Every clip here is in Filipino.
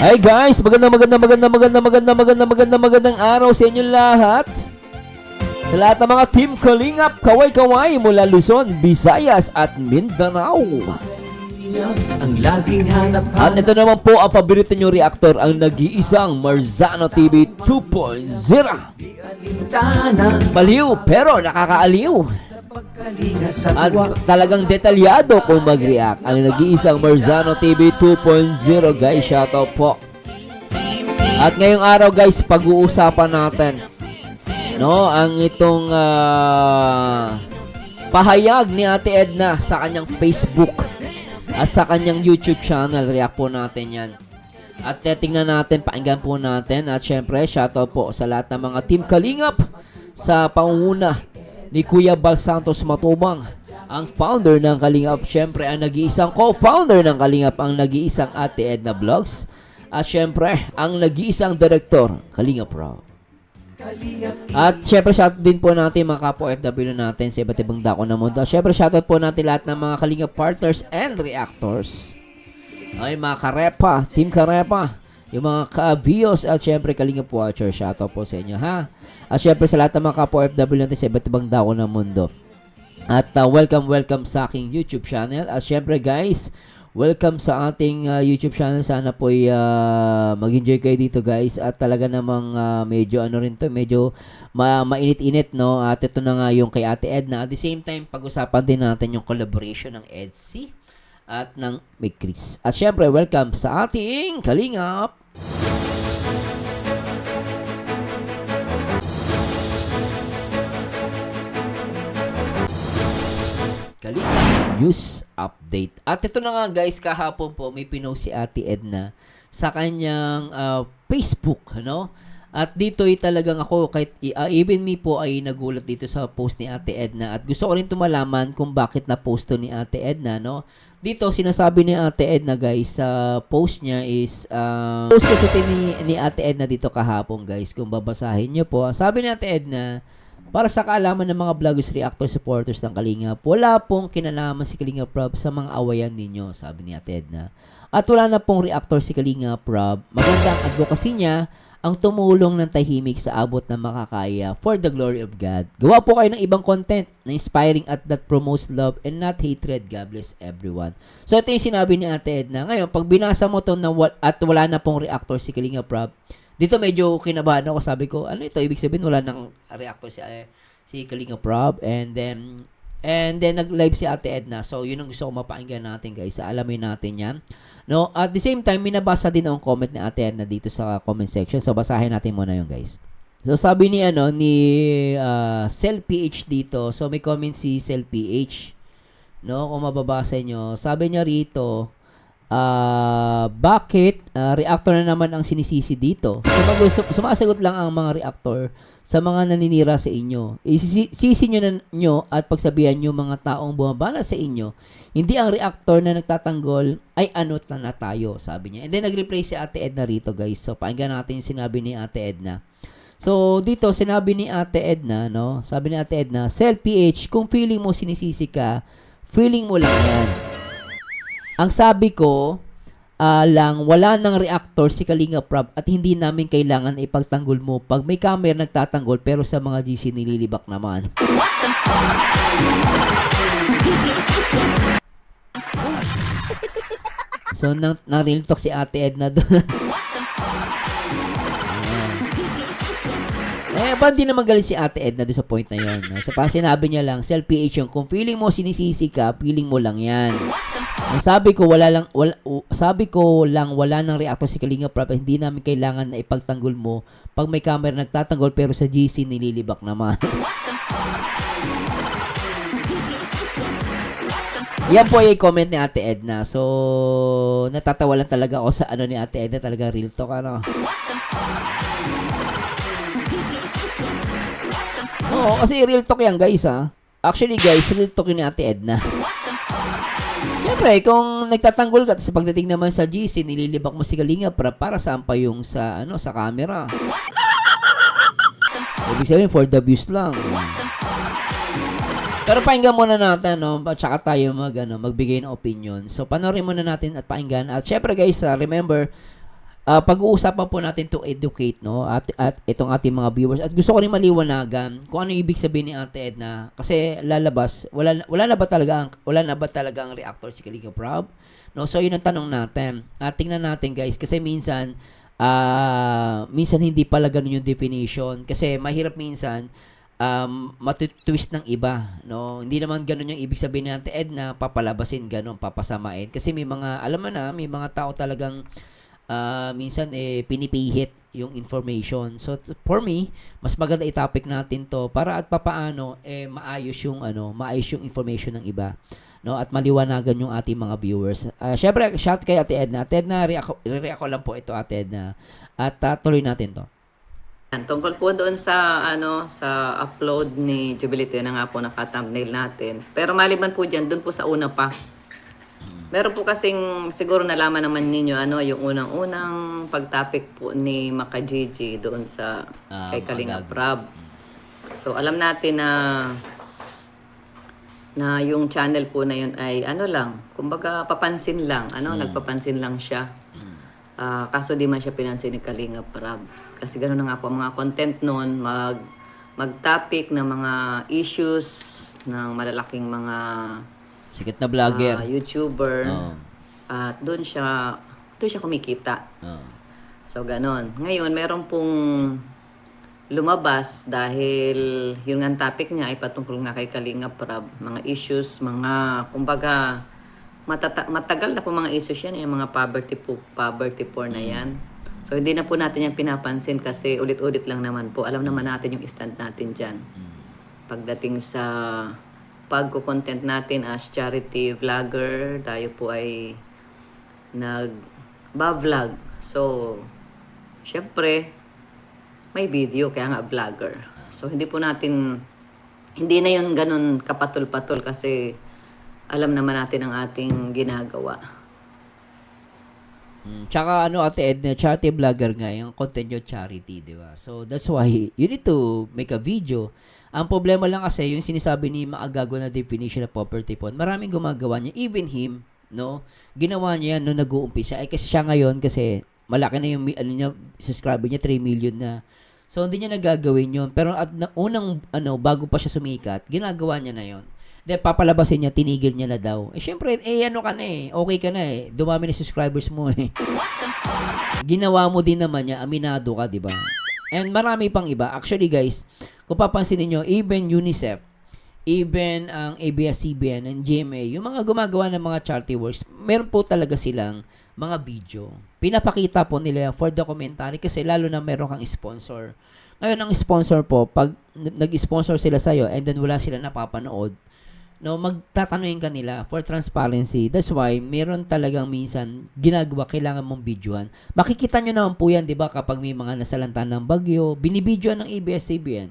Hi guys, magandang araw sa inyo lahat. Sa lahat ng mga Team Kalingap, kaway-kaway mula Luzon, Visayas at Mindanao. Ang laging hanap. At ito naman po ang paborito nyo reactor, ang nag-iisang Marzano TV 2.0. Baliw pero nakakaaliw. At talagang detalyado kung mag-react ang nag-iisang Marzano TV 2.0 guys. Shoutout po. At ngayong araw guys, pag-uusapan natin ang itong pahayag ni Ate Edna sa kanyang Facebook at sa kanyang YouTube channel. React po natin yan. At tingnan natin, pakinggan po natin. At syempre, shoutout po sa lahat ng mga Team Kalingap sa pangunguna ni Kuya Bal Santos Matubang, ang founder ng Kalingap. Syempre, ang nag-iisang co-founder ng Kalingap, ang nag-iisang Ate Edna Vlogs. At syempre, ang nag-iisang director, Kalingap Raw. At syempre, shoutout din po natin mga kapo-FW natin sa iba't ibang dako ng mundo. Syempre, shoutout po natin lahat ng mga Kalingap partners and reactors. Ay, mga Karepa, Team Karepa, yung mga ka-Bios at syempre Kalingap Watcher. Shoutout po sa inyo, ha? At syempre sa lahat ng mga kapo-FW natin sa iba't ibang dako ng mundo. At welcome sa aking YouTube channel. At syempre guys, welcome sa ating YouTube channel. Sana po mag-enjoy kayo dito guys. At talaga namang medyo medyo mainit-init, no? At ito na nga yung kay Ate Edna. At the same time, pag-usapan din natin yung collaboration ng EDC at ng May Chris. At syempre, welcome sa ating Kalingap. Kalingap News Update. At ito na nga guys, kahapon po may pinost si Ate Edna sa kanyang Facebook, no? At dito ay talagang ako, kahit even me po ay nagulat dito sa post ni Ate Edna. At gusto ko rin tumalaman kung bakit na-post to ni Ate Edna, no? Dito, sinasabi ni Ate Edna guys, sa post niya is, post kasi ni Ate Edna dito kahapon guys, kung babasahin niyo po. Sabi ni Ate Edna, para sa kaalaman ng mga vloggers, reactor, supporters ng Kalingap, wala pong kinalaman si Kalingap Rob sa mga awayan ninyo, sabi ni Ate Edna. At wala na pong reactor si Kalingap Rob. Magandang advocacy niya ang tumulong ng tahimik sa abot ng makakaya for the glory of God. Gawa po kayo ng ibang content na inspiring at that promotes love and not hatred. God bless everyone. So ito yung sinabi ni Ate Edna. Ngayon, pag binasa mo to at wala na pong reactor si Kalingap Rob, dito medyo kinabahan ako. Sabi ko, ano ito? Ibig sabihin wala nang reactor si Kalingap Rob. And then nag-live si Ate Edna. So yun ang gusto ko mapakinggan natin guys. Alamin natin yan. No, at the same time, minabasa din ang comment ni Ate Edna dito sa comment section. So basahin natin muna yung guys. So sabi ni Cell PH dito. So may comment si Cell PH. No, kung mababasa nyo. Sabi niya rito, bakit reactor na naman ang sinisisi dito? Sumasagot lang ang mga reactor sa mga naninira sa inyo. Isisi nyo at pagsabihan nyo mga taong bumabala sa inyo. Hindi ang reactor na nagtatanggol ay ano na tayo, sabi niya. And then nag-reply si Ate Edna rito guys. So pakinggan natin yung sinabi ni Ate Edna. So dito sinabi ni Ate Edna, no? Sabi ni Ate Edna, Cell PH, kung feeling mo sinisisi ka, feeling mo lang yan. Ang sabi ko lang, wala nang reactor si Kalingap Rob at hindi namin kailangan na ipagtanggol mo pag may camera nagtatanggol pero sa mga GC nililibak naman. What the fuck? So, na-real talk si Ate Edna doon. Ba't di naman galing si Ate Edna doon sa point na yun? Sa sinabi niya lang, Cell PH yung, kung feeling mo sinisisi ka, feeling mo lang yan. Sabi ko wala nang reactor si Kalingap Rob, hindi namin kailangan na ipagtanggol mo pag may camera nagtatanggol pero sa GC nililibak naman. Yan po yung comment ni Ate Edna. So natatawa lang talaga ako sa ni Ate Edna, talaga real talk Oo, kasi real talk yan guys Actually guys, real talk yun ni Ate Edna. Siyempre, kung nagtatanggol ka, sa pagdating naman sa GC, nililibak mo si Kalingap para saan pa yung sa camera. Ibig sabihin, for the views lang. Pero pakinggan muna natin, no? At saka tayo magbigay ng opinion. So, panoorin muna natin at pakinggan. At syempre guys, remember, pag-uusapan po natin to educate, no, at itong ating mga viewers, at gusto ko rin maliwanagan kung ano ibig sabihin ni Ate Edna, kasi lalabas, wala na ba talaga ang reactor si Kalinga Prab, no? So yun ang tanong natin. Tingnan natin, guys, kasi minsan hindi pala ganun yung definition, kasi mahirap minsan matutwist ng iba, no? Hindi naman ganun yung ibig sabihin ni Ate Edna, papalabasin ganun, papasamain, kasi may mga, alam mo na, may mga tao talagang minsan pinipihit yung information. So for me, mas maganda i-topic natin 'to para at papaano maayos yung information ng iba, no? At maliwanagan yung ating mga viewers. Syempre, shout kay Ate Edna. Ate Edna, react ko lang po ito, Ate Edna. At tuloy natin 'to. Tungkol po doon sa sa upload ni Jubilito, yun na nga po naka-thumbnail natin. Pero maliban po diyan, doon po sa una pa. Meron po kasing siguro nalaman naman ninyo yung unang-unang pag-topic po ni Makajiji doon sa kay Kalinga Prab. So alam natin na yung channel po na yun ay kumbaga papansin lang, nagpapansin lang siya. Kaso di man siya pinansin ni Kalinga Prab. Kasi gano'n na nga po ang mga content noon, mag-topic ng mga issues ng malalaking mga Sikat na vlogger. YouTuber. At doon siya kumikita. So ganon. Ngayon meron pong lumabas dahil yung ang topic niya ay patungkol nga kay Kalinga Prab, mga issues, mga kumbaga matagal na po mga issues yan, yung mga poverty porn na yan. So hindi na po natin yan pinapansin kasi ulit-ulit lang naman po. Alam naman natin yung stand natin dyan. Pagdating sa pagko-content natin as charity vlogger, tayo po ay nag-vlog. So, syempre, may video, kaya nga vlogger. So, hindi na yun ganun kapatol-patol kasi alam naman natin ang ating ginagawa. Tsaka Ate Edna, charity vlogger nga, yung content yung charity, di ba? So, that's why you need to make a video. Ang problema lang kasi, yung sinisabi ni Maagago na definition of poverty porn, maraming gumagawa niya, even him, no? Ginawa niya yan nung nag-uumpisa. Kasi siya ngayon, kasi malaki na yung subscriber niya, 3 million na. So, hindi niya nagagawin yun. Pero bago pa siya sumikat, ginagawa niya na yun. Then, papalabasin niya, tinigil niya na daw. Syempre, okay ka na dumami na subscribers mo Ginawa mo din naman niya, aminado ka, di ba? And marami pang iba. Actually, guys, kung papansin niyo, even UNICEF, even ang ABS-CBN and GMA, yung mga gumagawa ng mga charity works, meron po talaga silang mga video. Pinapakita po nila for documentary kasi lalo na meron kang sponsor. Ngayon, ang sponsor po, pag nag-sponsor sila sa'yo and then wala sila napapanood, no, magtatanungin ka nila for transparency. That's why meron talagang minsan ginagawa, kailangan mong videohan. Makikita nyo naman po yan, di ba, kapag may mga nasalanta ng bagyo, binibidyohan ng ABS-CBN.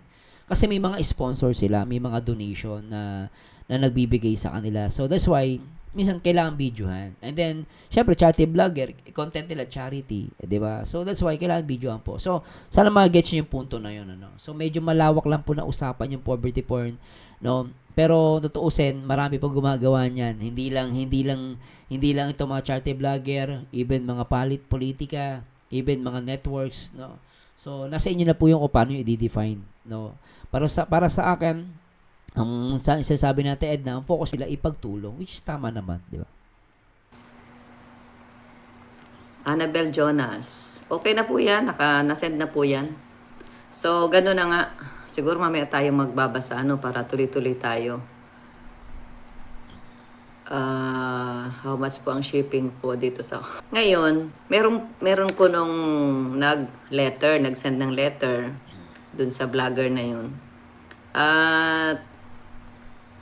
Kasi may mga sponsor sila, may mga donation na nagbibigay sa kanila. So that's why minsan kailangan videohan. And then syempre charity vlogger, content nila charity, di ba? So that's why kailangan videohan po. So sana ma-get niyo yung punto na yun, So medyo malawak lang po na usapan yung poverty porn, no? Pero tutuusin, marami pong gumagawa niyan. Hindi lang ito mga charity vlogger, even mga politika, even mga networks, no? So nasa inyo na po yung kung paano yung i-define, no? Para sa akin, ang sasabi natin, Edna, ang focus nila ipagtulong, which is tama naman, di ba? Annabel Jonas. Okay na po yan, nasend na po yan. So, gano'n na nga. Siguro mamaya tayo magbabasa, para tuloy-tuloy tayo. How much po ang shipping po dito sa... Ngayon, meron ko nung nag-send ng letter dun sa vlogger na yun. At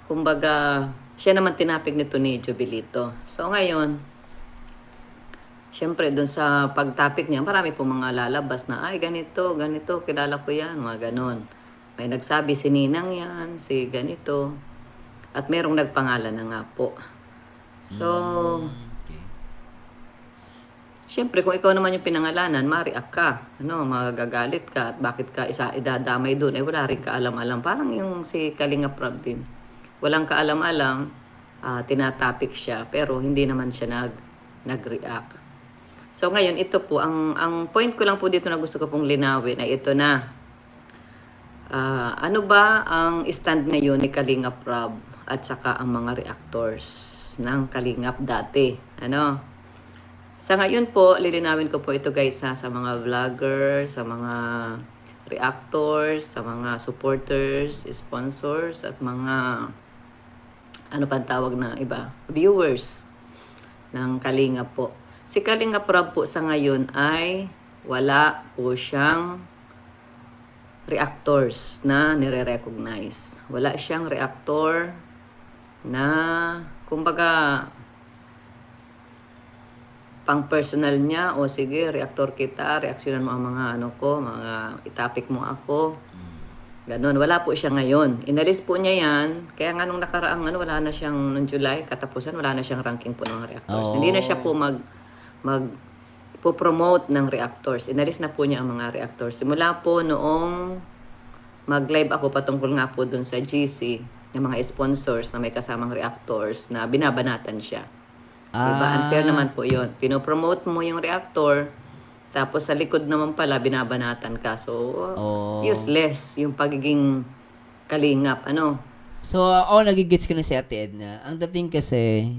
kumbaga, siya naman tinapik nito ni Jubilito. So ngayon, syempre dun sa pag-topic niya, marami po mga lalabas na, ay ganito, kilala ko yan, mga ganon. May nagsabi si Ninang yan, si ganito. At merong nagpangalan na nga po. So, syempre, kung ikaw naman yung pinangalanan, mariak ka, magagalit ka, at bakit ka idadamay doon, wala rin kaalam-alam. Parang yung si Kalinga Prab din. Walang kaalam-alam, tinatopic siya, pero hindi naman siya nag-react. So ngayon, ito po, ang point ko lang po dito na gusto ko pong linawin ay ito na. Ano ba ang stand ngayon ni Kalingap Rob at saka ang mga reactors ng Kalingap dati? Ano? Sa ngayon po, lilinawin ko po ito guys sa mga vlogger, sa mga reactors, sa mga supporters, sponsors, at mga ano pa tawag na iba, viewers ng Kalingap po. Si Kalingap Rob po sa ngayon ay wala po siyang reactors na nire-recognize. Wala siyang reactor na kumbaga pang personal niya o sige, reactor kita, reaksyonan mo ang mga ano ko, mga itapik mo ako. Ganon, wala po siya ngayon. Inalis po niya yan. Kaya nga nung nakaraang wala na siyang noong July, katapusan, wala na siyang ranking po ng mga reactors. Oh. Hindi na siya po po-promote ng reactors. Inalis na po niya ang mga reactors. Simula po noong mag-live ako patungkol nga po dun sa GC, ng mga sponsors na may kasamang reactors na binabanatan siya. Diba? Unfair naman po yun. Pinopromote mo yung reactor, tapos sa likod naman pala, binabanatan ka. So, useless yung pagiging kalingap. Ano? So, nagigits ko na si Ate Edna. Ang dating kasi,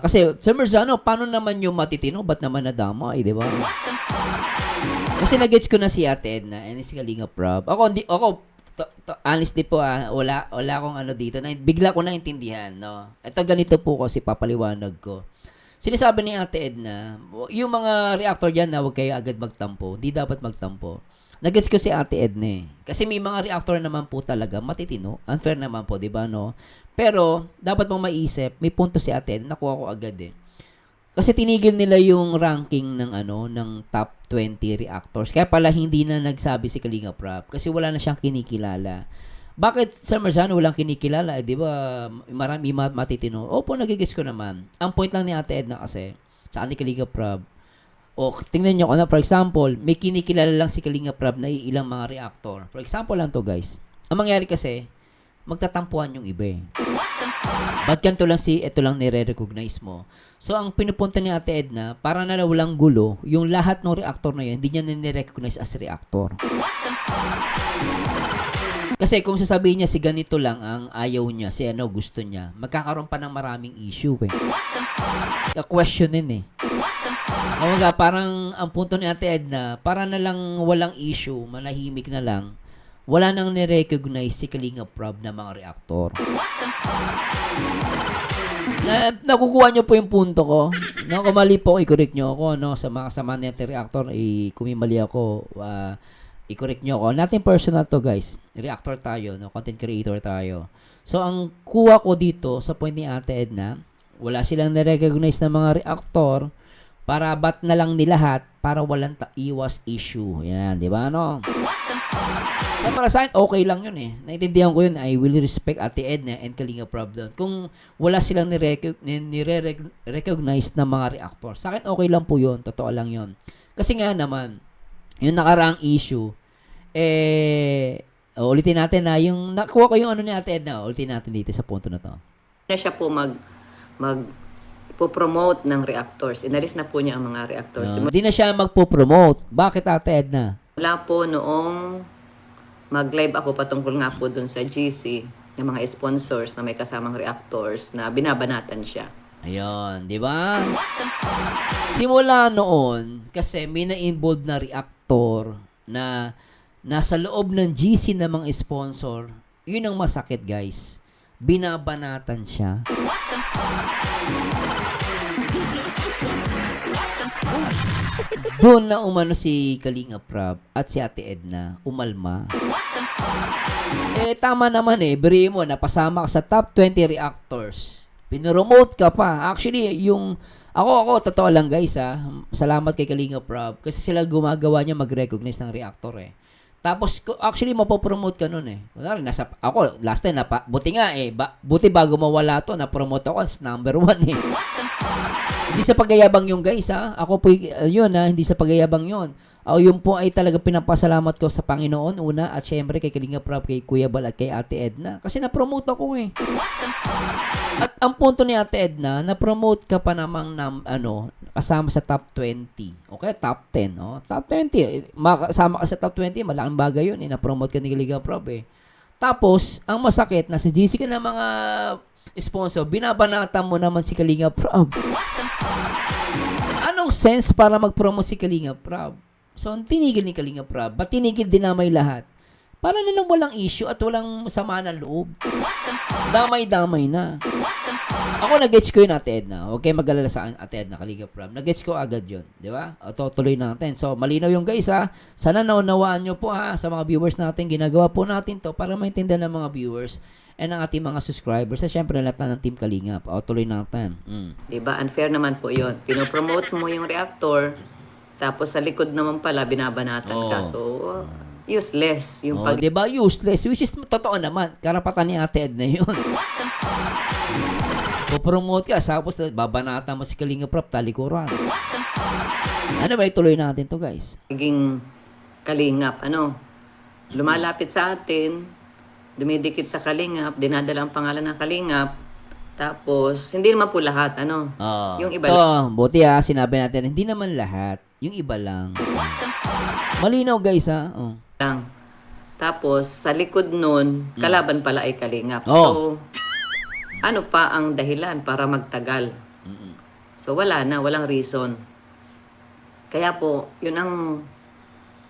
kasi, Sir Merzano, paano naman yung matitino? Ba't naman nadamay, di ba? Kasi nagigits ko na si Ate Edna and si Kalingap Rob. Honestly po, wala akong ano dito. Bigla ko na intindihan, no? Ito ganito po kasi papaliwanag ko. Sinasabi ni Ate Edna, yung mga reactor dyan na huwag kayo agad magtampo. Hindi dapat magtampo. Nagets ko si Ate Edna eh. Kasi may mga reactor naman po talaga matitino. Unfair naman po, di ba, no? Pero, dapat mong maisip, may punto si Ate Edna, nakuha ko agad eh. Kasi tinigil nila yung ranking ng top 20 reactors. Kaya pala hindi na nagsabi si Kalingap Rob kasi wala na siyang kinikilala. Bakit Sir Merzano walang kinikilala? Di ba marami matitino? Opo, nagigis ko naman. Ang point lang ni Ate Edna kasi, tsaka ni Kalingap Rob, tingnan nyo for example, may kinikilala lang si Kalingap Rob na ilang mga reactor. For example lang to guys. Ang mangyari kasi, magtatampuan yung iba eh. Ba't ganito lang ito lang nire-recognize mo? So, ang pinupunta ni Ate Edna, para na walang gulo, yung lahat ng reactor na yun, hindi niya nire-recognize as reactor. Kasi kung sasabihin niya si ganito lang ang ayaw niya, si gusto niya, magkakaroon pa ng maraming issue eh. Questionin eh. Kumbaga, parang ang punto ni Ate Edna, para na lang walang issue, manahimik na lang, wala nang ni-recognize si Kalingap Rob na mga reactor. Nakukuha niyo po yung punto ko. No, kung mali po, i-correct niyo ako. No? Sa mga kasama natin reactor, kung may mali ako, i-correct nyo ako. Nothing personal to guys. Reactor tayo, no? Content creator tayo. So, ang kuha ko dito sa point ni Ate Edna, wala silang na-recognize na mga reactor para bat na lang nilahat para walang iwas issue. Yan, di ba, no? So, para sa akin, okay lang yun eh. Naintindihan ko yun. I will respect Ate Edna and Kalingap Rob doon. Kung wala silang nire-recognize na mga reactor. Sa akin, okay lang po yun. Totoo lang yun. Kasi nga naman, yung nakaraang issue, ulitin natin na yung nakuha ko yung ni Ate Edna, ulitin natin dito sa punto na to. Na siya po po-promote ng reactors. Inalis na po niya ang mga reactors. Hindi na siya magpo-promote. Bakit Ate Edna? Wala po noong mag-live ako patungkol nga po dun sa GC, ng mga sponsors na may kasamang reactors na binabanatan siya. Ayun, di ba? Simula noon, kasi may na-involved na reactor na nasa loob ng GC ng mga sponsor, yun ang masakit guys. Binabanatan siya. Doon na umano si Kalingap Rob at si Ate Edna umalma. Tama naman biri mo, napasama ka sa top 20 reactors. Pinromote ka pa. Actually, yung ako, totoo lang guys salamat kay Kalingap Rob kasi sila gumagawa niya mag-recognize ng reactor Tapos, actually, mapopromote ka nun Kunwari, ako, last time, buti nga buti bago mawala to, na-promote ako as number 1 Hindi sa pagyayabang yung guys Ako po, yun hindi sa pagyayabang yun. Yun po ay talaga pinapasalamat ko sa Panginoon una at syempre kay Kalinga Prab, kay Kuya Bal at kay Ate Edna. Kasi na-promote ako eh. At ang punto ni Ate Edna, na-promote ka pa namang kasama sa top 20. Okay, top 10. Oh. Top 20. Makasama ka sa top 20, malaking bagay yun. Na-promote ka ni Kalinga Prab eh. Tapos, ang masakit, nasa GC ka ng mga sponsor, binabanatan mo naman si Kalinga Prab. Anong sense para mag-promote si Kalinga Prab? So, ang tinigil ni Kalinga Prab, ba't tinigil dinamay lahat? Para na lang walang issue at walang sama ng loob. Damay-damay na. Ako nag-gets ko yun, Ate Edna. Huwag kayo mag-alala sa Ate Edna, Kalinga Prab. Nag-gets ko agad yun. Di ba? Tutuloy natin. So, malinaw yung guys ha. Sana naunawaan nyo po ha sa mga viewers natin. Ginagawa po natin to para maintindihan ng mga viewers and ang ating mga subscribers. At syempre, lahat ng Team Kalingap. Tuloy natin. Diba? Unfair naman po yun. Pinopromote mo yung reactor, tapos sa likod naman pala, binabanatan ka. So, useless. Yung pag... Diba? Useless. Which is, totoo naman. Karapatan ni Ate Edna yun. Promote ka, tapos babanatan mo si Kalinga Prab, talikuran. Ano ba, ituloy natin to guys. Naging kalingap, lumalapit sa atin, dumidikit sa kalingap, dinadala ang pangalan ng kalingap, tapos, hindi naman po lahat, yung iba buti sinabi natin, hindi naman lahat, yung iba lang. Malinaw guys lang. Tapos, sa likod nun, kalaban pala ay kalingap. So, ano pa ang dahilan para magtagal? So, walang reason. Kaya po, yun ang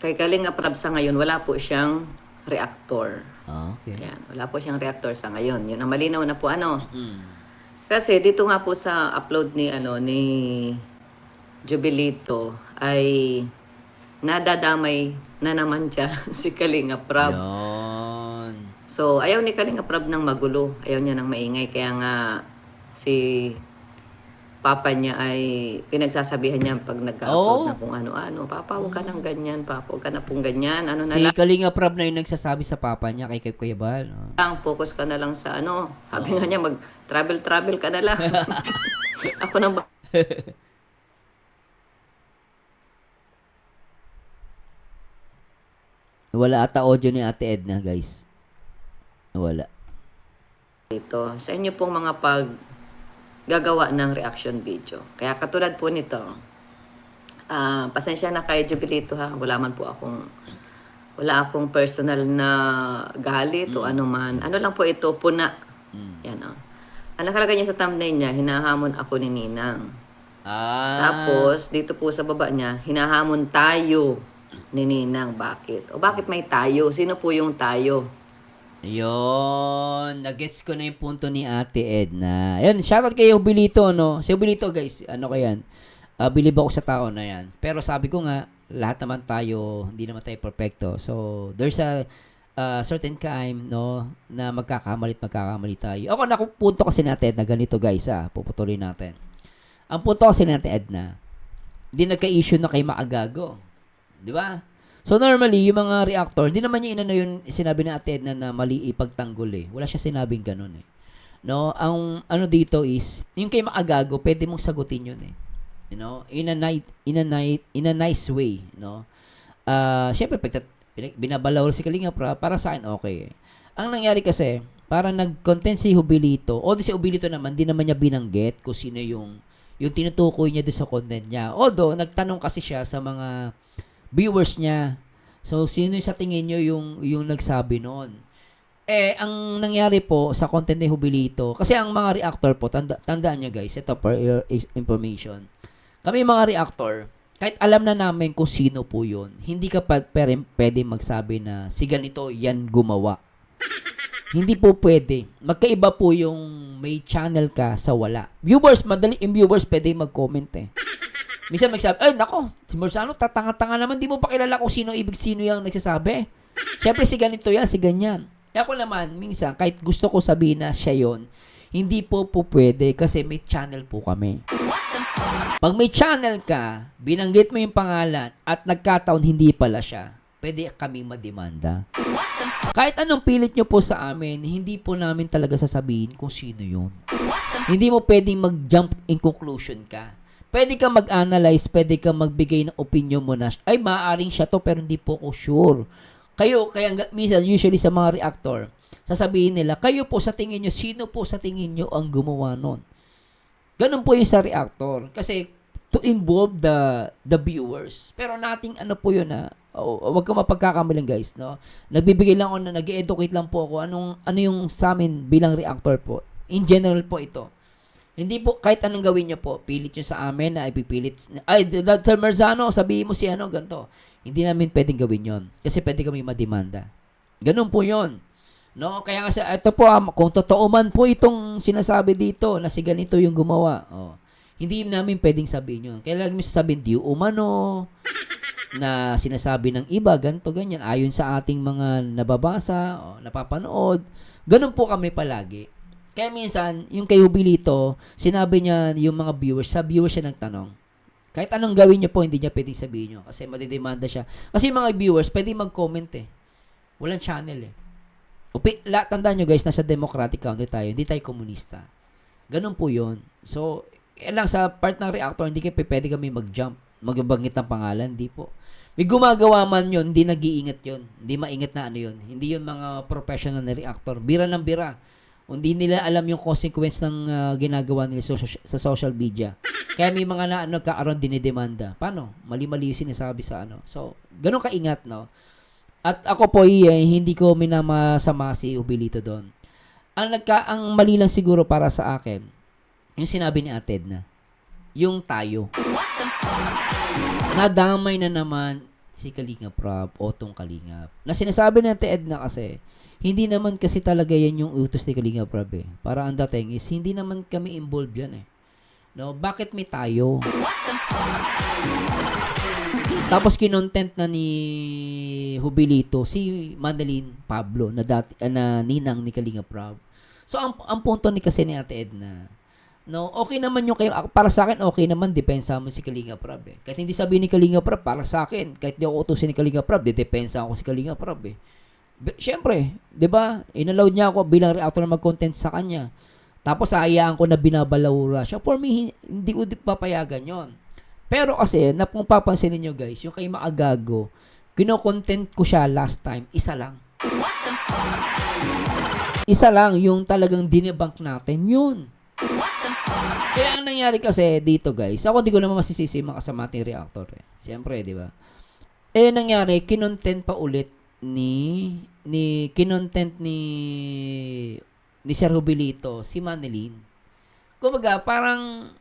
kay Kalinga Prab sa ngayon, wala po siyang reactor. Okay. Ayan, wala po siyang reactor sa ngayon. Yun ang malinaw na po Kasi dito nga po sa upload ni Jubilito ay nadadamay na naman siya si Kalinga Prab. Yun. So, ayaw ni Kalinga Prab ng magulo. Ayaw niya ng maingay. Kaya nga, si Papa niya ay pinagsasabihan niya pag nag-upload na kung ano-ano. Papa, huwag ka ng ganyan. Papa, huwag ka na pong ganyan. Ano na Si lang. Kalinga Prab na yung nagsasabi sa papa niya kay Kuya Bal. Focus ka na lang sa Sabi nga niya, mag-travel ka na lang. Ako nang Wala ata audio ni Ate Edna, guys. Wala. dito. Sa inyo pong mga gagawa ng reaction video. Kaya katulad po nito, pasensya na kay Jubilito ha. Wala akong personal na galit o ano man. Ano lang po ito, puna. Yan Ang nakalagay niya sa thumbnail niya, hinahamon ako ni Ninang. Tapos, dito po sa baba niya, hinahamon tayo ni Ninang. Bakit? O bakit may tayo? Sino po yung tayo? Ayun, nagets ko na yung punto ni Ate Edna. Ayun, shoutout kay Jubilito, Si Jubilito, guys, ko yan? Believe ako sa tao na yan. Pero sabi ko nga, lahat naman tayo, hindi naman tayo perfecto. So, there's a certain time, na magkakamali tayo. Ako, nakupunto kasi ni Ate Edna, ganito guys, puputuloy natin. Ang punto kasi ni Ate Edna, hindi nagka-issue na kay Maagago. Di ba? So, normally, yung mga reactor, hindi naman niya yung sinabi ni Ate Edna na mali ipagtanggol Wala siya sinabing ganun Ang dito is, yung kay Maagago, pwede mong sagutin yun in a nice way, syempre, binabalaw si Kalinga para sa akin, okay. Ang nangyari kasi, parang nag-content si Jubilito, si Jubilito naman, di naman niya binanggit kung sino yung tinutukoy niya doon sa content niya. Although, nagtanong kasi siya sa mga viewers niya. So, sino sa tingin nyo yung nagsabi noon? Ang nangyari po sa content ni Jubilito, kasi ang mga reactor po, tandaan nyo guys, ito for your information. Kami mga reactor, kahit alam na namin kung sino po yun, hindi ka pwede magsabi na si ganito yan gumawa. Hindi po pwede. Magkaiba po yung may channel ka sa wala. Viewers, madali yung viewers pwede mag-comment Minsan magsabi, nako, si Morsano, tatanga-tanga naman, di mo pa kilala kung sino yung nagsasabi. Siyempre, si ganito yan, si ganyan. Ako naman, minsan, kahit gusto ko sabihin na siya yon, hindi po pwede kasi may channel po kami. Pag may channel ka, binanggit mo yung pangalan at nagkataon hindi pala siya, pwede kami mademanda. Kahit anong pilit nyo po sa amin, hindi po namin talaga sasabihin kung sino yun. Hindi mo pwedeng mag-jump in conclusion ka. pwede kang mag-analyze, pwede kang magbigay ng opinion mo na, ay, maaaring siya to, pero hindi po ko sure. Kaya minsan, usually sa mga reactor, sasabihin nila, kayo po sa tingin nyo, sino po sa tingin nyo ang gumawa nun? Ganun po yung sa reactor. Kasi, to involve the viewers. Pero nating ano po yun wag ka mapagkakamaling guys, no? Nagbibigay lang ako nag-educate lang po ako ano yung sa amin bilang reactor po. In general po ito. Hindi po, kahit anong gawin nyo po, pilit nyo sa amin na ipipilit. Ay, Dr. Marzano, sabihin mo si ganito. Hindi namin pwedeng gawin yon kasi pwede kami mademanda. Ganun po yon. No? Kaya kasi, ito po, kung totoo man po itong sinasabi dito na si ganito yung gumawa, hindi namin pwedeng sabihin yun. Kaya lagi mo sasabihin, di umano, na sinasabi ng iba, ganito, ganyan, ayon sa ating mga nababasa, napapanood. Ganun po kami palagi. Kaya minsan, yung kay Jubilito, sinabi niya yung mga viewers, sa viewers siya nagtanong. Kahit anong gawin niyo po, hindi niya pwedeng sabihin niyo kasi madidemanda siya. Kasi yung mga viewers, pwede mag-comment Walang channel tandaan nyo guys, nasa democratic country tayo, hindi tayo komunista. Ganun po yun. So, lang sa part ng reactor, hindi pwede kami mag-jump, magbanggit ng pangalan, hindi po. May gumagawa man yun, hindi nag-iingat yun. Hindi maingat na yun. Hindi yun mga professional na reactor. Bira ng bira. Hindi nila alam yung consequence ng ginagawa nila sa social media. Kaya may mga nagkaaroon dinidemanda. Paano? Mali-mali yung sinasabi sa So, ganun kaingat, no? At ako po, hindi ko minamasama si Jubilito doon. Ang mali lang siguro para sa akin, yung sinabi ni Ate Edna, yung tayo. Nadamay na naman si Kalingap Rob, Otong Kalingap. Na sinasabi ni Ate Edna kasi, hindi naman kasi talaga yan yung utos ni Kalingap Rob Para ang dating is, hindi naman kami involved yan No, bakit may tayo? Tapos kinontent na ni Jubilito si Madeline Pablo na ninang ni Kalingap Rob. So ang punto ni kasi ni Ate Edna, no, okay naman yung para sa akin okay naman depensa mo si Kalingap Rob Kahit hindi sabihin ni Kalingap Rob para sa akin, kahit di ako utusin ni Kalingap Rob, depensa ako si Kalingap Rob Siyempre, 'di ba? Inallowed niya ako bilang reactor na mag-content sa kanya. Tapos hayaan ko na binabalawra siya. For me, hindi ko papayagan 'yon. Pero kasi, kung papansin niyo guys, yung kay Maagago, kino-content ko siya last time, isa lang. Isa lang yung talagang dinebunk natin, yun. Kaya ang nangyari kasi dito guys, ako di ko naman masisisi mga kasama ating reactor Siyempre, di ba? Nangyari, kinontent pa ulit ni Sir Jubilito, si Manilyn. Kumbaga, parang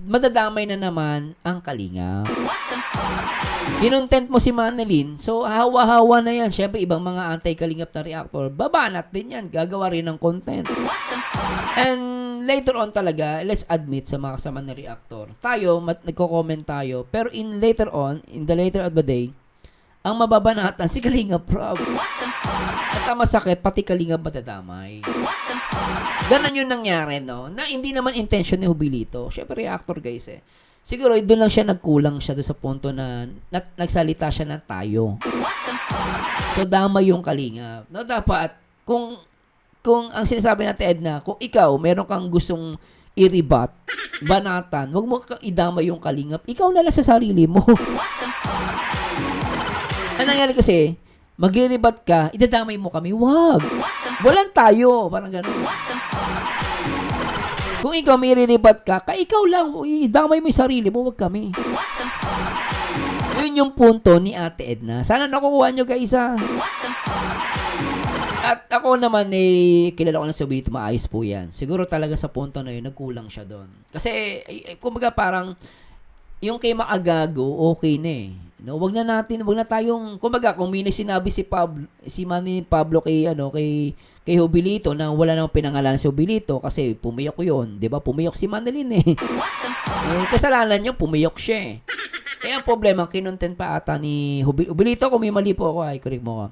madadamay na naman ang Kalingap. Kinontent mo si Manilyn, so hawa-hawa na yan. Siyempre, ibang mga anti-Kalingap na reactor, babanat din yan. Gagawa rin ng content. And later on talaga, let's admit sa mga kasama na reactor, tayo, nagko-comment tayo, pero in the later of the day, ang mababanatan si Kalingap Rob. At ang masakit, pati Kalingap madadamay. Ganon yung nangyari, no? Na hindi naman intention ni Jubilito. Siyempre, reactor guys Siguro, doon lang siya nagkulang siya doon sa punto na nagsalita siya ng tayo. So, damay yung Kalingap. No, dapat, kung ang sinasabi natin, Edna, kung ikaw, meron kang gustong i-rebut, banatan, wag mo kang idamay yung Kalingap. Ikaw na lang sa sarili mo. Ang nangyari kasi, mag-i-rebut ka, idadamay mo kami. Wag! Walang tayo. Parang gano'n. Kung ikaw may i-rebut ka, ikaw lang. Idamay mo yung sarili mo, wag kami. Yun yung punto ni Ate Edna. Sana nakukuha nyo guys At ako naman kilala ko na si Jubilito, maayos po yan. Siguro talaga sa punto na yun, nagkulang siya doon. Kasi, kumbaga parang, yung kay Maagago, okay na No, wag na tayong, kumbaga, kung may sinabi si Manny Pablo kay Jubilito na wala namang pinangalan si Jubilito kasi pumiyok 'yon, 'di ba? Pumiyok si Manilyn kasalanan niya, pumiyok siya Kaya ang problema, kinontent pa ata ni Jubilito, kung may mali po ako, correct mo ko.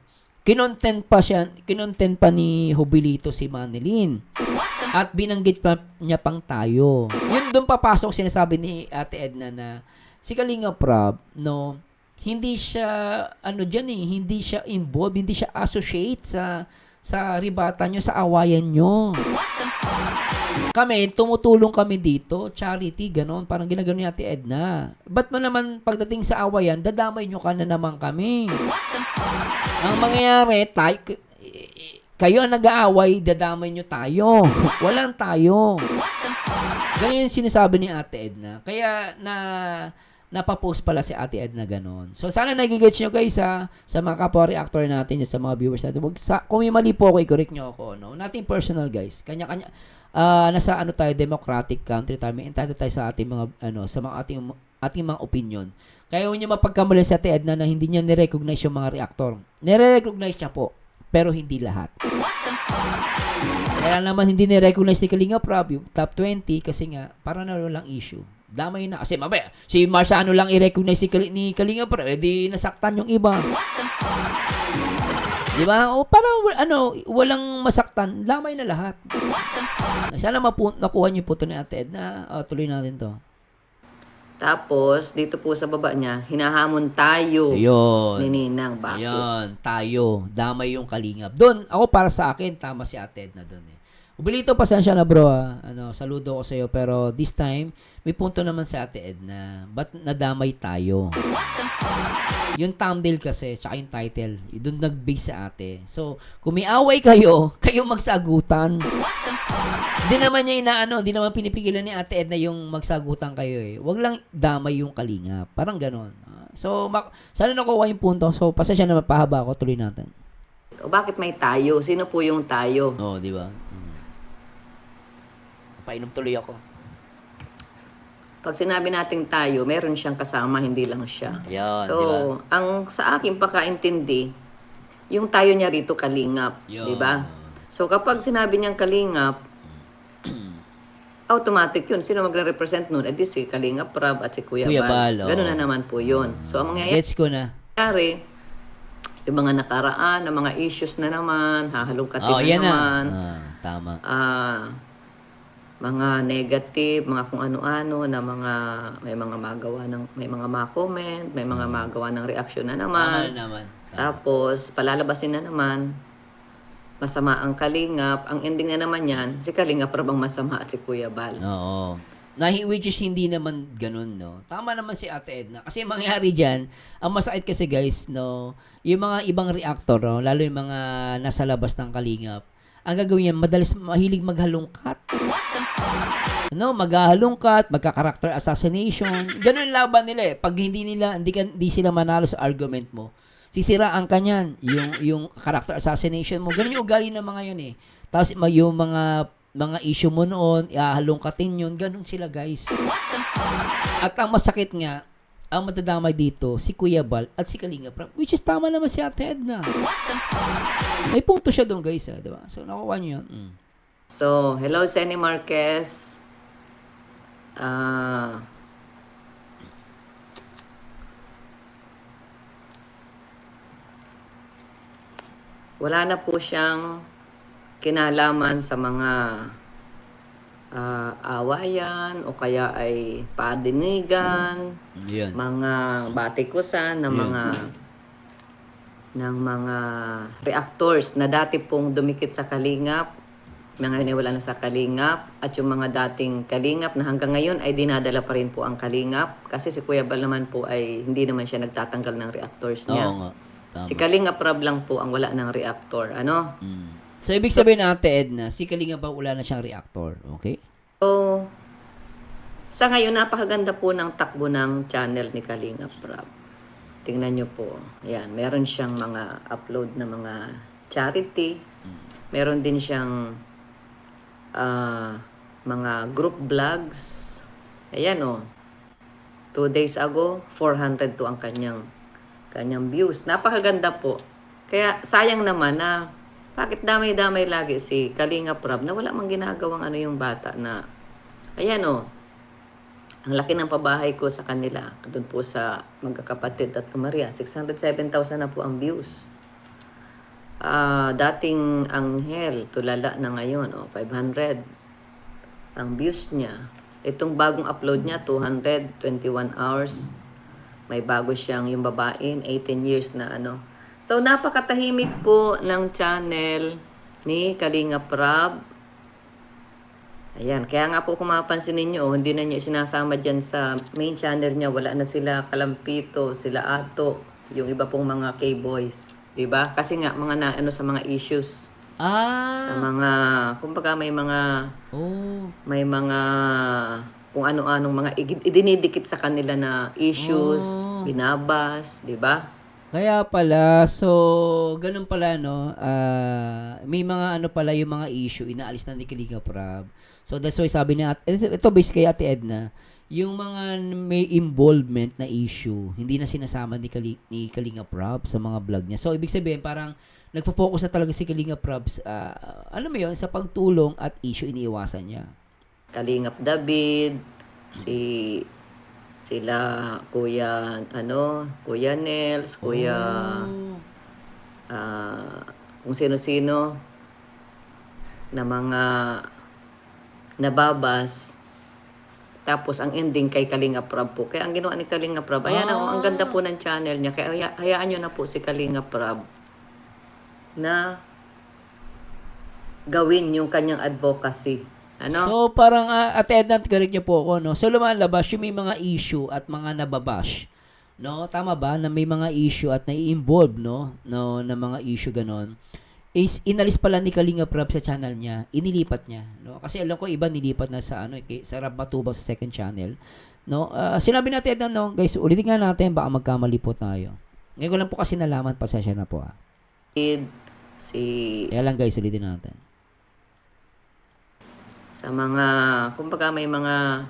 Kinontent pa ni Jubilito si Manilyn. At binanggit pa niya pang tayo. Yun doon papasok sinasabi ni Ate Edna na si Kalingap Rob, no, hindi siya ano diyan eh, hindi siya involved, hindi siya associate sa ribata nyo, sa awayan nyo. Kami, tumutulong kami dito, charity, ganon, parang ginagano ni Ate Edna. Ba't mo naman pagdating sa awayan, dadamay nyo ka na naman kami? Ang mangyayari, kayo ang nag-aaway, dadamay nyo tayo. Walang tayo. Ganyan yung sinasabi ni Ate Edna. Kaya napapost pala si Ate Edna ganon. So, sana nagigets nyo guys sa mga kapwa reactor natin, sa mga viewers natin. Kung may mali po ako, i-correct nyo ako. No? Nothing personal guys. Kanya-kanya. Nasa ano tayo, democratic country tayo. May entitled tayo sa ating mga, sa mga ating mga opinion. Kaya huwag nyo mapagkamali sa Ate Edna na hindi niya nirecognize yung mga reactor. Nire-recognize niya po, pero hindi lahat. Kaya naman hindi ni-recognize ni Kalinga Prab yung top 20 kasi nga parang walang issue. Damay na. Kasi mamaya, si Marciano lang i-recognize ni Kalinga Prab, di nasaktan yung iba. Di ba? O parang walang masaktan, lamay na lahat. Sana nakuha niyo po ito ni Ate Edna. Tuloy natin to. Tapos, dito po sa baba niya, hinahamon tayo Ayun. ni Ninang. Bakit? Ayun, tayo. Damay yung Kalingap. Doon, ako para sa akin, tama si Ate Edna doon eh. Ubilito, pasensya na bro saludo ko sa iyo, pero this time, may punto naman si Ate Edna. Ba't nadamay tayo? Yung thumbnail kasi, tsaka yung title, doon nag-base sa ate. So, kung may away kayo magsagutan. Hindi naman niya hindi naman pinipigilan ni Ate Edna yung magsagutan kayo eh. Wag lang damay yung Kalingap. Parang ganon. So, sana nakuha yung punto. So, pasensya na mapahaba ako. Tuloy natin. O bakit may tayo? Sino po yung tayo? Oo, di ba? Painom tuloy ako. Pag sinabi nating tayo, meron siyang kasama, hindi lang siya. Ayun, So, di ba? ang sa aking pagkaintindi, yung tayo niya rito Kalingap, Yun. di ba? So, kapag sinabi niyang Kalingap, automatic yun. Sino magre-represent nun? Eh, di si Kalingap Prab at si Kuya Bal. Bal, oo. Ganun na naman po yun. So, ang mangyayari, Gets ko na. yung mga nakaraan, ng mga issues na naman, hahalungkatin na Yan naman, na. Tama. mga negative, mga kung ano-ano na may mga ma-comment, may mga magawa ng reaksyon na Tama naman. na naman. Tapos palalabasin na naman masama ang Kalingap. Ang ending na naman yan, si Kalingap Prab ang masama at si Kuya Bal. Oo. Which is hindi naman ganun, no? Tama naman si Ate Edna. Kasi mangyari dyan, ang masakit kasi guys, no? Yung mga ibang reactor, no? Lalo yung mga nasa labas ng Kalingap, ang gagawin yan, madalas mahilig maghalungkat. No, maghahalungkat, magka-character assassination. Ganun laban nila eh. Pag hindi sila manalo sa argument mo, sisiraan ka niyan. Yung character assassination mo. Ganun yung ugali ng mga yun eh. Tapos yung mga issue mo noon, ihahalungkatin yun. Ganun sila guys. At ang masakit nga, ang matadamay dito, si Kuya Bal at si Kalinga Prab, which is tama naman si Ate Edna. May punto siya doon guys, di ba? So, nakuha niyo yun. So, hello Senny Marquez. Wala na po siyang kinalaman sa mga awayan o kaya ay padinigan, Yan. mga batikusan ng mga reactors na dati pong dumikit sa Kalingap, mga wala na sa Kalingap, at yung mga dating Kalingap na hanggang ngayon ay dinadala pa rin po ang Kalingap kasi si Kuya Bal naman po ay hindi naman siya nagtatanggal ng reactors niya. Oo nga. Tama. Si Kalingap Prab lang po ang wala ng reactor. So, ibig sabihin Ate Edna, si Kalinga ba wala na siyang reactor? Okay? So, sa ngayon, napakaganda po ng takbo ng channel ni Kalingap Prab. Tingnan nyo po. Ayan, meron siyang mga upload na mga charity. Meron din siyang mga group vlogs. Ayan 2 days ago, 400 to ang kanyang views. Napakaganda po. Kaya sayang naman na bakit damay-damay lagi si Kalinga Prab na wala mang ginagawang yung bata na ayan ang laki ng pabahay ko sa kanila doon po sa magkakapatid at Maria, 607,000 na po ang views. Dating Anghel, tulala na ngayon 500 ang views niya. Itong bagong upload niya 221 hours May bago siyang yung babae, 18 years na ano. So, napakatahimik po ng channel ni Kalinga Prab. Ayan, kaya nga po kung mapapansin ninyo, hindi na niya sinasama dyan sa main channel niya. Wala na sila Kalampito, sila Ato, yung iba pong mga K-boys. Diba? Kasi nga, mga na, ano, sa mga issues. Sa Ah, mga, kumbaga oh, may mga, kung ano-anong mga idinidikit sa kanila na issues, oh. binabas, diba? Kaya pala, so, ganun pala, no? May mga ano pala, yung mga issue, inaalis na ni Kalinga Prab. So, that's why sabi niya, ito based kay Ate Edna, yung mga may involvement na issue, hindi na sinasama ni Kalinga Prab sa mga vlog niya. So, ibig sabihin, parang, nagpo-focus na talaga si Kalinga Prab, alam mo yun, sa pagtulong at issue, iniiwasan niya. Kalingap David, si sila Kuya Nels, Oh. kung sino-sino na mga nababas. Tapos ang ending kay Kalinga Prab po. Kaya ang ginawa ni Kalinga Prab, ayan ang ganda po ng channel niya. Kaya hayaan nyo na po si Kalinga Prab na gawin yung kanyang advocacy. Ano? So, parang Ate Edna, correct niyo po ako, no? So, lumalabas yung may mga issue at mga nababash. No? Tama ba? Na may mga issue at nai-involve, no? No, na mga issue ganon. Is inalis pala ni Kalinga Prab sa channel niya, inilipat niya, no? Kasi alam ko iba nilipat na sa sa Rab Matubang sa second channel, no? Sinabi natin no, guys, ulitin nga natin baka magkamali po tayo. Ngayon ko lang po kasi nalaman, pasensya na po. Si Kaya lang guys, ulitin natin. sa mga, kumbaga may mga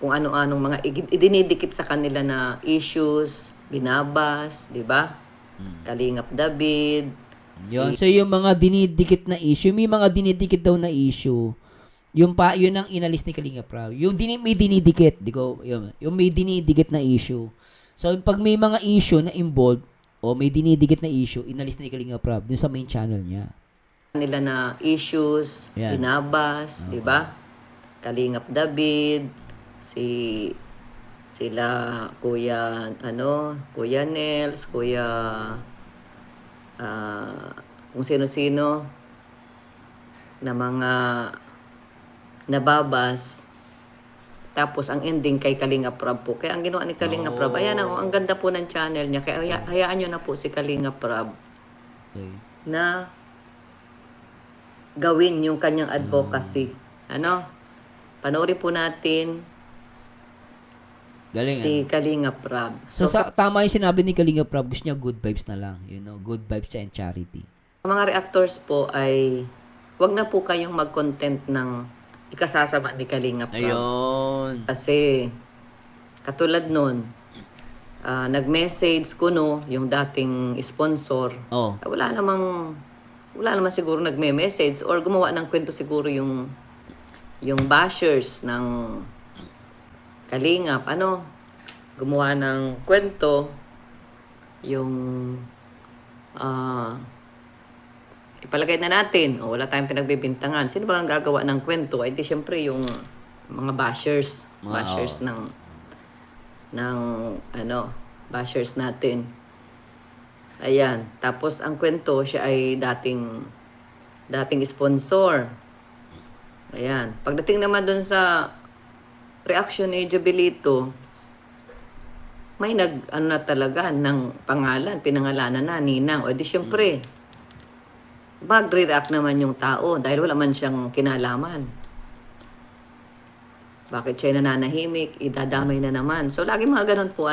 kung ano-anong mga idinidikit sa kanila na issues, binabas, di ba? Kalingap David, Yun. So, yung mga dinidikit na issue, may mga dinidikit daw na issue. Yun ang inalis ni Kalinga Prab. May dinidikit, yung may dinidikit na issue. So, pag may mga issue na involved, o may dinidikit na issue, inalis ni Kalinga Prab dun sa main channel niya. nila na issues, Yan. binabas, di ba? Kalingap David, sila Kuya Nels, kung sino-sino na mga nababas. Tapos ang ending kay Kalinga Prab po. Kaya ang ginawa ni Kalinga Prab, ayan ang ganda po ng channel niya. Kaya hayaan nyo na po si Kalinga Prab Okay. na gawin yung kanyang advocacy. Ano? Panoorin po natin Galing, si Kalinga Prab. So, tama yung sinabi ni Kalinga Prab, gusto niya good vibes na lang. Good vibes and charity. Sa mga reactors po ay wag na po kayong mag-content ng ikasasama ni Kalinga Prab. Ayun. Kasi katulad nun, nag-message Kuno, yung dating sponsor. Oh. Wala namang siguro nagme-message or gumawa ng kwento siguro yung bashers ng Kalingap. Gumawa ng kwento yung ipalagay na natin, wala tayong pinagbibintangan. Sino ba ang gagawa ng kwento? Ay di syempre yung mga bashers. Wow. Bashers bashers natin. Ayan. Tapos ang kwento, siya ay dating sponsor. Ayan. Pagdating naman dun sa reaction ni Jobilito, may na talaga ng pangalan, pinangalanan na, Ninang. O di syempre, mag-react naman yung tao dahil wala man siyang kinalaman. Bakit siya nananahimik? Idadamay na naman. So, lagi mga ganun po,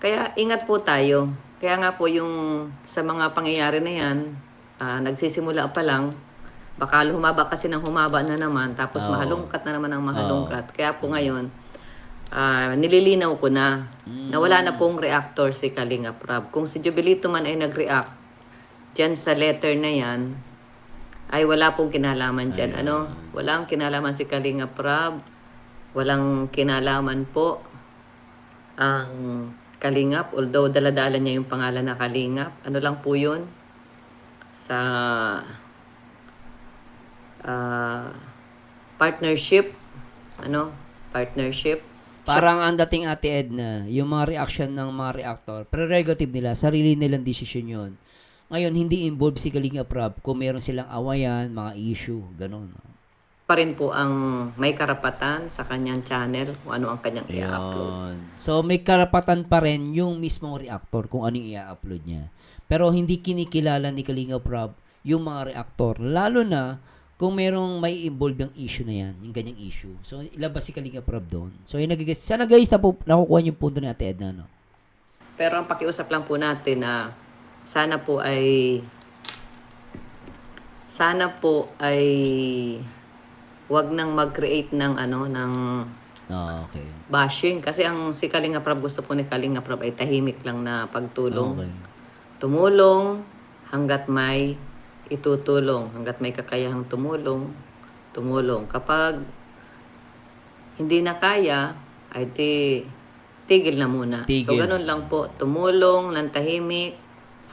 Kaya, ingat po tayo. Kaya nga po yung sa mga pangyayari na yan, nagsisimula pa lang, baka humaba kasi ng humaba na naman, tapos mahalungkat na naman ang mahalungkat. Kaya po ngayon, nililinaw ko na wala na pong reactor si Kalinga Prab. Kung si Jobilito man ay nag-react dyan sa letter na yan, ay wala pong kinalaman dyan. Walang kinalaman si Kalinga Prab. Walang kinalaman po ang Kalingap. Although daladala niya yung pangalan na Kalingap. Ano lang po yun? Sa partnership. Partnership. Parang ang dating Ate Edna, yung mga reaction ng mga reactor, prerogative nila, sarili nilang desisyon yun. Ngayon, hindi involved si Kalinga Prab kung meron silang awayan, mga issue, ganun. Pa rin po ang may karapatan sa kanyang channel kung ano ang kanyang i-upload. Ayun. So, may karapatan pa rin yung mismong reactor kung ano yung i-upload niya. Pero hindi kinikilala ni Kalinga Prab yung mga reactor. Lalo na kung merong may involve yung issue na yan, yung ganyang issue. So, ilabas si Kalinga Prab doon. So, yung sana guys, nakukuha niyo yung punto ni Ate Edna, no? Pero ang pakiusap lang po natin na sana po ay wag nang mag-create ng Okay. bashing kasi ang si Kalinga Prab, gusto po ni Kalinga Prab ay tahimik lang na pagtulong. Okay. Tumulong hanggat may itutulong, hanggat may kakayahang tumulong. Kapag hindi na kaya, ay tigil na muna. Tigil. So, ganun lang po. Tumulong ng tahimik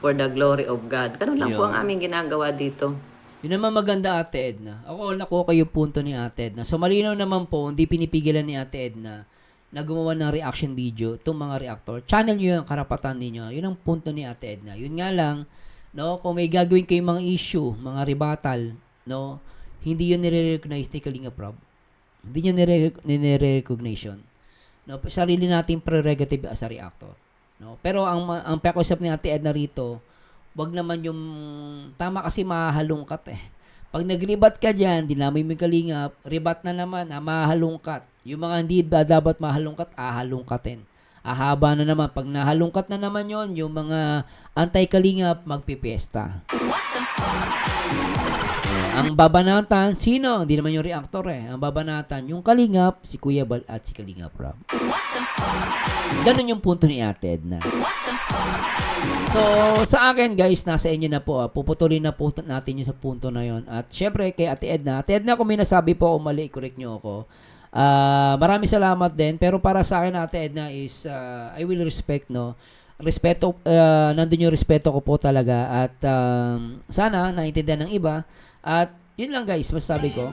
for the glory of God. Ganun lang po Yun. ang aming ginagawa dito. Yun naman maganda, Ate Edna. Ako, nakuha yung punto ni Ate Edna. So, malinaw naman po, hindi pinipigilan ni Ate Edna na gumawa ng reaction video itong mga reactor. Channel nyo yung karapatan ninyo. Yun ang punto ni Ate Edna. Yun nga lang, no, kung may gagawin kayong mga issue, mga rebuttal, no, hindi yun nire-recognize ni Kalinga Prab. Hindi niya nire-recognition. No, sarili nating prerogative as a reactor. No? Pero ang pakiusap ni Ate Edna rito, wag naman yung tama kasi mahalungkat eh. Pag nag-rebat ka diyan, dinamay mo yung kalingap, rebat na naman, mahalungkat. Yung mga hindi dapat mahalungkat, ahalungkatin. Ahaba na naman. Pag nahalungkat na naman yon, yung mga anti-kalingap, magpipiesta. Ang babanatan, sino? Hindi naman yung reactor eh. Ang babanatan, yung kalingap, si Kuya Bal at si Kalingap Rob. Ganun yung punto ni Ate Edna. So, sa akin guys, nasa inyo na po. Puputulin na po natin yung sa punto na yon. At syempre, kay Ate Edna, kung may nasabi po o mali, correct nyo ako. Maraming salamat din. Pero para sa akin, Ate Edna, is I will respect, no? Respeto, nandun yung respeto ko po talaga. At sana, naintindihan ng iba. At yun lang guys, masasabi ko.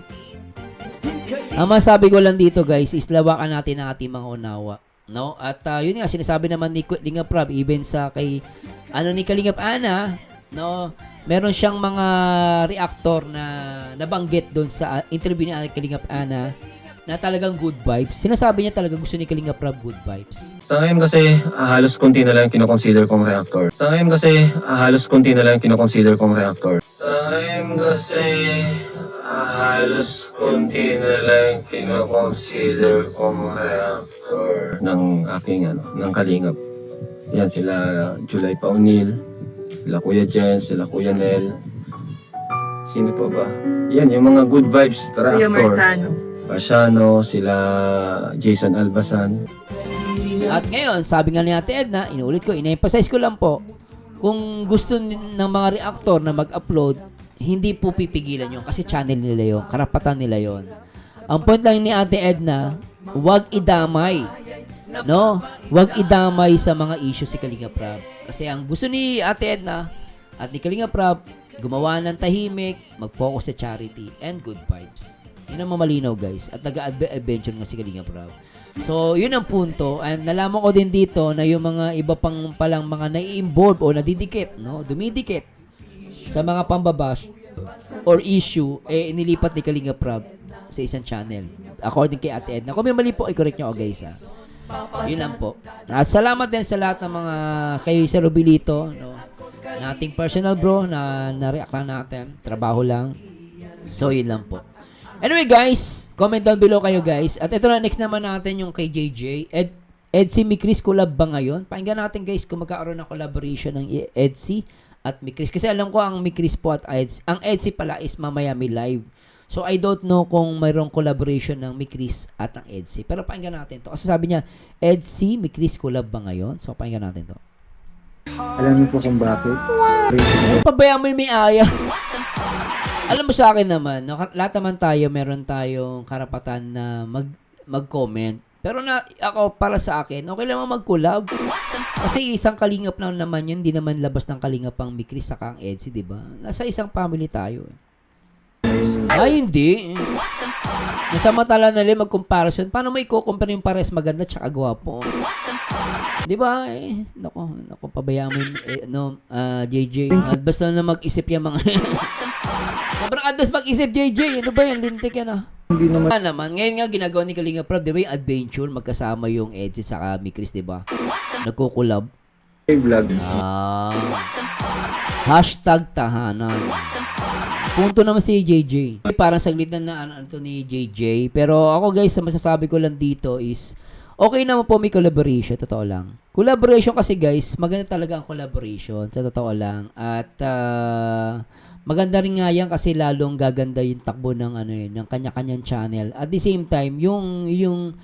Ang masasabi ko lang dito guys, is lawakan natin ang ating mga unawa. No? At yun nga, sinasabi naman ni Kalinga Prab, even sa kay ni Kalingap Ana, no, meron siyang mga reactor na nabanggit doon sa interview ni Kalingap Ana na talagang good vibes. Sinasabi niya talaga gusto ni Kalinga Prab good vibes. Sa ngayon kasi, halos konti na lang yung kinoconsider kong reactor. Sa ngayon kasi, halos konti na lang yung kinoconsider kong reactor. Sa ngayon kasi, halos konti na lang yung kinoconsider kong reactor ng aking, ng Kalingap. Yan sila July Paunil, sila Kuya Jens, sila Kuya Nel. Sino pa ba? Yan, yung mga good vibes reactor. Pasiano, sila Jason Albasan. At ngayon, sabi nga ni Ate Edna, inuulit ko, ina-emphasize ko lang po, kung gusto ng mga reactor na mag-upload, hindi po pipigilan yun kasi channel nila yun, karapatan nila yun. Ang point lang ni Ate Edna, huwag idamay. No? Huwag idamay sa mga issue si Kalinga Prab. Kasi ang gusto ni Ate Edna at ni Kalinga Prab, gumawa ng tahimik, mag-focus sa charity and good vibes. Yun ang mamalinaw guys. At nag-adventure nga si Kalinga Prab. So, yun ang punto. And nalaman ko din dito na yung mga iba pang palang mga nai-involve o nadidikit, no? Dumidikit sa mga pambabash or issue, inilipat ni Kalinga Prab sa isang channel. According kay Ate Edna. Kung may mali po, i-correct nyo ako guys ha. Yun lang po. At salamat din sa lahat ng mga kayo sa Rubilito, no? Nating personal bro na na-react lang natin. Trabaho lang. So, yun lang po. Anyway guys, comment down below kayo guys. At ito na, next naman natin yung kay JJ. Edsy Mikris collab ba ngayon? Pakinggan natin guys kung magkakaroon ng collaboration ng Edsy at Mikris. Kasi alam ko ang Mikris po at Edsy. Ang Edsy pala is mamaya may live. So I don't know kung mayroong collaboration ng Mikris at ang Edsy. Pero pakinggan natin to. Kasi sabi niya, Edsy Mikris collab ba ngayon? So pakinggan natin to. Alam niyo po kung bakit? Pabayaan mo yung may aya. Alam mo sa akin naman, no, lahat naman tayo, meron tayong karapatan na mag-comment. Pero ako, para sa akin, okay lang mag-collab. Kasi isang kalingap lang naman yun, hindi naman labas ng kalingap ang Mikris saka ang Edsy, di ba? Nasa isang family tayo. Ay, hindi. Nasamantala na lang mag-comparison. Paano mo i-compare yung pares maganda tsaka gwapo? Di ba? Naku, pabayaan mo yung, JJ. Basta na mag-isip yung mga... Sobrang advance mag-isip, JJ. Ano ba yan? Lintik yan, ah. Hindi naman Naman, ngayon nga ginagawa ni Kalinga Prab, di ba yung adventure, magkasama yung Edsi saka Mikris, di ba? Nagkukulab. vlog. Hashtag tahanan. Punto naman si JJ. Parang saglit na ano to ni JJ. Pero ako guys, ang masasabi ko lang dito is, okay naman po may collaboration, totoo lang. Collaboration kasi guys, maganda talaga ang collaboration, sa totoo lang. At maganda rin nga yan kasi lalong gaganda yung takbo ng ng kanya-kanyang channel. At the same time, yung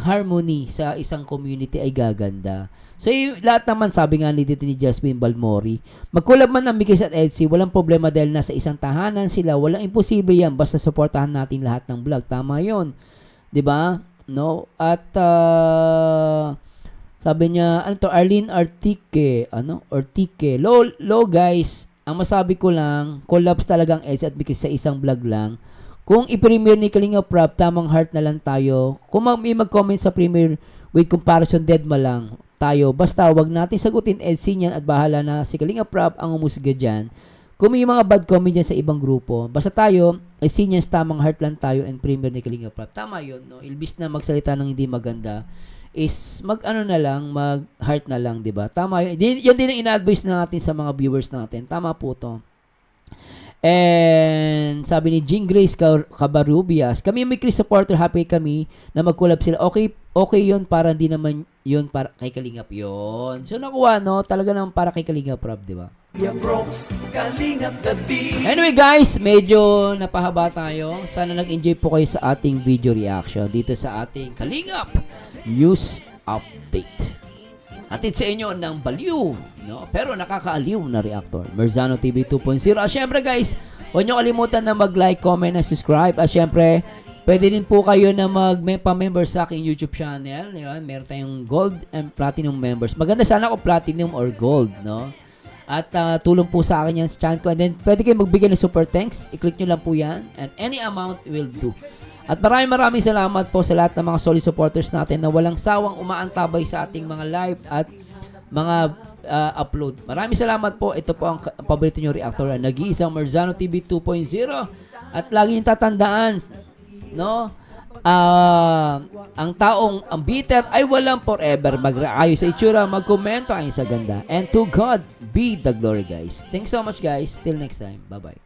harmony sa isang community ay gaganda. So, lahat naman, sabi nga dito ni Jasmine Balmori, mag-collab man ang Mikis at Edsy, walang problema dahil nasa isang tahanan sila, walang imposible yan, basta supportahan natin lahat ng vlog. Tama yon, 'di ba? No? At sabi niya, Arlene Artique, Ortique. Low guys, ang masabi ko lang, collabs talagang Edsy at Mikis sa isang vlog lang. Kung i-premiere ni Kalinga Prab, tamang heart na lang tayo. Kung may mag-comment sa premiere with comparison, dead ma lang tayo. Basta wag natin sagutin Edsy niyan at bahala na si Kalinga Prab ang umusga dyan. Kung may mga bad comment dyan sa ibang grupo, basta tayo, Edsy niyan, tamang heart lang tayo and premiere ni Kalinga Prab. Tama yun, no? Ilbis na magsalita ng hindi maganda, is mag-heart na lang, di ba? Tama yun. Yan din ang ina-advise natin sa mga viewers natin. Tama po to. And sabi ni Jean Grace Cabarubias, kami may Chris supporter, happy kami na mag-collab sila. Okay yun, para hindi naman yun para kay Kalingap yun. So nakuha, no? Talaga naman para kay Kalingap Rob, di ba? Anyway guys, medyo napahaba tayo. Sana nag-enjoy po kayo sa ating video reaction dito sa ating Kalingap News Update. Atid sa inyo ng baliw, no? Pero nakakaaliw na reactor. Merzano TV 2.0. At syempre guys, huwag nyo kalimutan na mag-like, comment, and subscribe. At syempre, pwede din po kayo na mag-member sa aking YouTube channel. Diba? Meron tayong gold and platinum members. Maganda sana kung platinum or gold, no? At tulong po sa akin yan sa channel ko. And then, pwede kayo magbigay ng super thanks. I-click nyo lang po yan. And any amount will do. At maraming salamat po sa lahat ng mga solid supporters natin na walang sawang umaantabay sa ating mga live at mga upload. Maraming salamat po. Ito po ang paborito nyo reactor, nag-iisang Merzano TV 2.0. At lagi nyo tatandaan, no? Ang bitter ay walang forever. Mag-raayo sa itsura, magkomento ay sa ganda. And to God be the glory, guys. Thanks so much, guys. Till next time. Bye-bye.